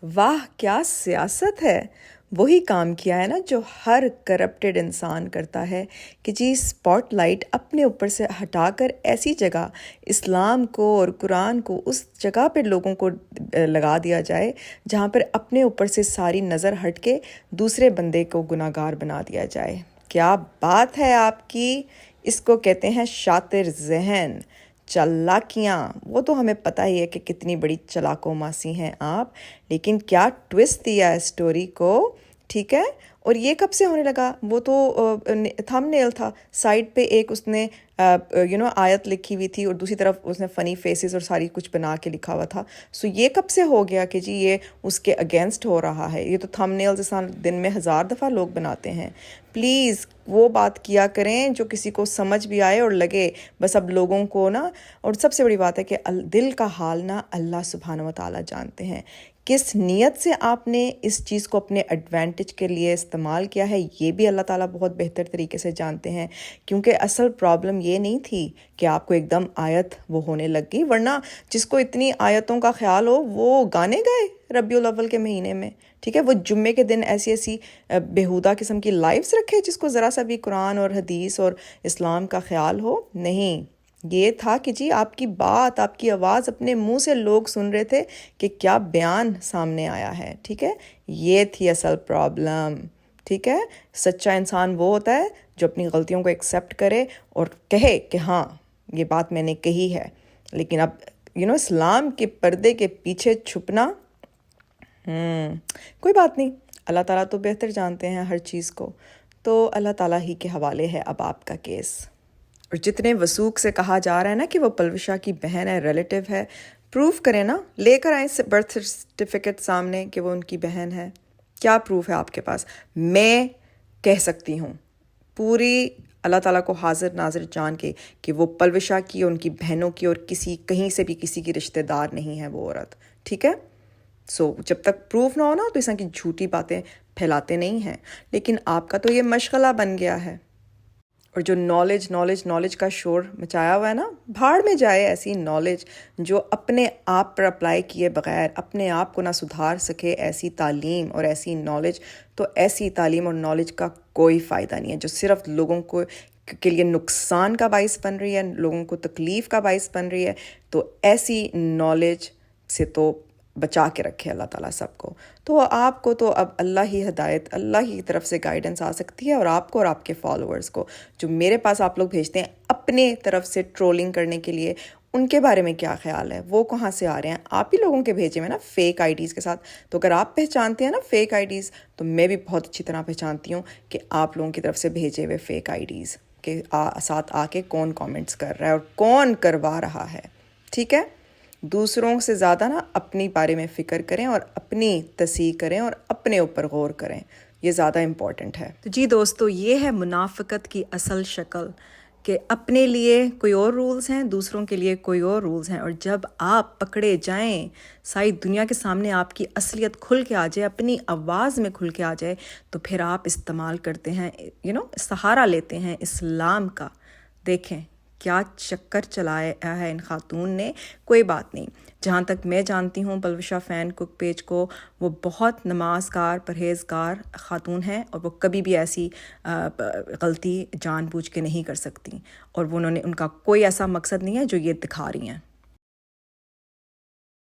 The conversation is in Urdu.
واہ کیا سیاست ہے! وہی کام کیا ہے نا جو ہر کرپٹڈ انسان کرتا ہے کہ جی اسپاٹ لائٹ اپنے اوپر سے ہٹا کر ایسی جگہ اسلام کو اور قرآن کو اس جگہ پہ لوگوں کو لگا دیا جائے جہاں پر اپنے اوپر سے ساری نظر ہٹ کے دوسرے بندے کو گناہ گار بنا دیا جائے۔ کیا بات ہے آپ کی! اس کو کہتے ہیں شاطر ذہن، چالاکیاں۔ وہ تو ہمیں پتہ ہی ہے کہ کتنی بڑی چلاکو ماسی ہیں آپ، لیکن کیا ٹویسٹ دیا ہے اسٹوری کو، ٹھیک ہے؟ اور یہ کب سے ہونے لگا؟ وہ تو تھم نیل تھا، سائڈ پہ ایک اس نے آیت لکھی ہوئی تھی اور دوسری طرف اس نے فنی فیسز اور ساری کچھ بنا کے لکھا ہوا تھا۔ سو یہ کب سے ہو گیا کہ جی یہ اس کے اگینسٹ ہو رہا ہے؟ یہ تو تھم نیلز انسان دن میں 1000 دفعہ لوگ بناتے ہیں۔ پلیز وہ بات کیا کریں جو کسی کو سمجھ بھی آئے اور لگے بس اب لوگوں کو نا۔ اور سب سے بڑی بات ہے کہ دل کا حال نا اللہ سبحانہ و تعالیٰ جانتے ہیں۔ کس نیت سے آپ نے اس چیز کو اپنے ایڈوانٹیج کے لیے استعمال کیا ہے یہ بھی اللہ تعالیٰ بہت بہتر طریقے سے جانتے ہیں، کیونکہ اصل پرابلم یہ نہیں تھی کہ آپ کو ایک دم آیت وہ ہونے لگ گئی، ورنہ جس کو اتنی آیتوں کا خیال ہو وہ گانے گائے ربیع الاول کے مہینے میں، ٹھیک ہے؟ وہ جمعے کے دن ایسی بےہودہ قسم کی لائفز رکھے جس کو ذرا سا بھی قرآن اور حدیث اور اسلام کا خیال ہو؟ نہیں، یہ تھا کہ جی آپ کی بات، آپ کی آواز اپنے منہ سے لوگ سن رہے تھے کہ کیا بیان سامنے آیا ہے، ٹھیک ہے؟ یہ تھی اصل پرابلم، ٹھیک ہے؟ سچا انسان وہ ہوتا ہے جو اپنی غلطیوں کو ایکسیپٹ کرے اور کہے کہ ہاں یہ بات میں نے کہی ہے، لیکن اب اسلام کے پردے کے پیچھے چھپنا کوئی بات نہیں، اللہ تعالیٰ تو بہتر جانتے ہیں ہر چیز کو، تو اللہ تعالیٰ ہی کے حوالے ہے اب آپ کا کیس۔ اور جتنے وثوق سے کہا جا رہا ہے نا کہ وہ پلوشا کی بہن ہے، ریلیٹیو ہے، پروف کریں نا، لے کر آئیں برتھ سرٹیفکیٹ سامنے کہ وہ ان کی بہن ہے۔ کیا پروف ہے آپ کے پاس؟ میں کہہ سکتی ہوں پوری اللہ تعالیٰ کو حاضر ناظر جان کے کہ وہ پلوشا کی، ان کی بہنوں کی، اور کہیں سے بھی کسی کی رشتہ دار نہیں ہے وہ عورت، ٹھیک ہے؟ جب تک پروف نہ ہو نا تو اس طرح کی جھوٹی باتیں پھیلاتے نہیں ہیں، لیکن آپ کا تو یہ مشغلہ بن گیا ہے۔ اور جو نالج کا شور مچایا ہوا ہے نا، بھاڑ میں جائے ایسی نالج جو اپنے آپ پر اپلائی کیے بغیر اپنے آپ کو نہ سدھار سکے، ایسی تعلیم اور ایسی نالج، تو ایسی تعلیم اور نالج کا کوئی فائدہ نہیں ہے جو صرف لوگوں کو کے لیے نقصان کا باعث بن رہی ہے، لوگوں کو تکلیف کا باعث بن رہی ہے۔ تو ایسی نالج سے تو بچا کے رکھے اللہ تعالیٰ سب کو۔ تو آپ کو تو اب اللہ ہی ہدایت، اللہ ہی کی طرف سے گائیڈنس آ سکتی ہے، اور آپ کو اور آپ کے فالوورز کو جو میرے پاس آپ لوگ بھیجتے ہیں اپنے طرف سے ٹرولنگ کرنے کے لیے، ان کے بارے میں کیا خیال ہے؟ وہ کہاں سے آ رہے ہیں؟ آپ ہی لوگوں کے بھیجے ہوئے نا فیک آئی ڈیز کے ساتھ۔ تو اگر آپ پہچانتے ہیں نا فیک آئی ڈیز، تو میں بھی بہت اچھی طرح پہچانتی ہوں کہ آپ لوگوں کی طرف سے بھیجے ہوئے فیک آئی ڈیز کے ساتھ آ کے کون کامنٹس کر رہا ہے اور کون کروا رہا ہے، ٹھیک ہے؟ دوسروں سے زیادہ نا اپنی بارے میں فکر کریں اور اپنی تصحیح کریں اور اپنے اوپر غور کریں، یہ زیادہ امپورٹنٹ ہے۔ تو جی دوستو، یہ ہے منافقت کی اصل شکل، کہ اپنے لیے کوئی اور رولز ہیں، دوسروں کے لیے کوئی اور رولز ہیں، اور جب آپ پکڑے جائیں، ساری دنیا کے سامنے آپ کی اصلیت کھل کے آ جائے، اپنی آواز میں کھل کے آ جائے، تو پھر آپ استعمال کرتے ہیں سہارا لیتے ہیں اسلام کا۔ دیکھیں کیا چکر چلایا ہے ان خاتون نے۔ کوئی بات نہیں، جہاں تک میں جانتی ہوں پلوشا فین کوک پیج کو، وہ بہت نماز کار پرہیزگار خاتون ہیں، اور وہ کبھی بھی ایسی غلطی جان بوجھ کے نہیں کر سکتی، اور ان کا کوئی ایسا مقصد نہیں ہے جو یہ دکھا رہی ہیں۔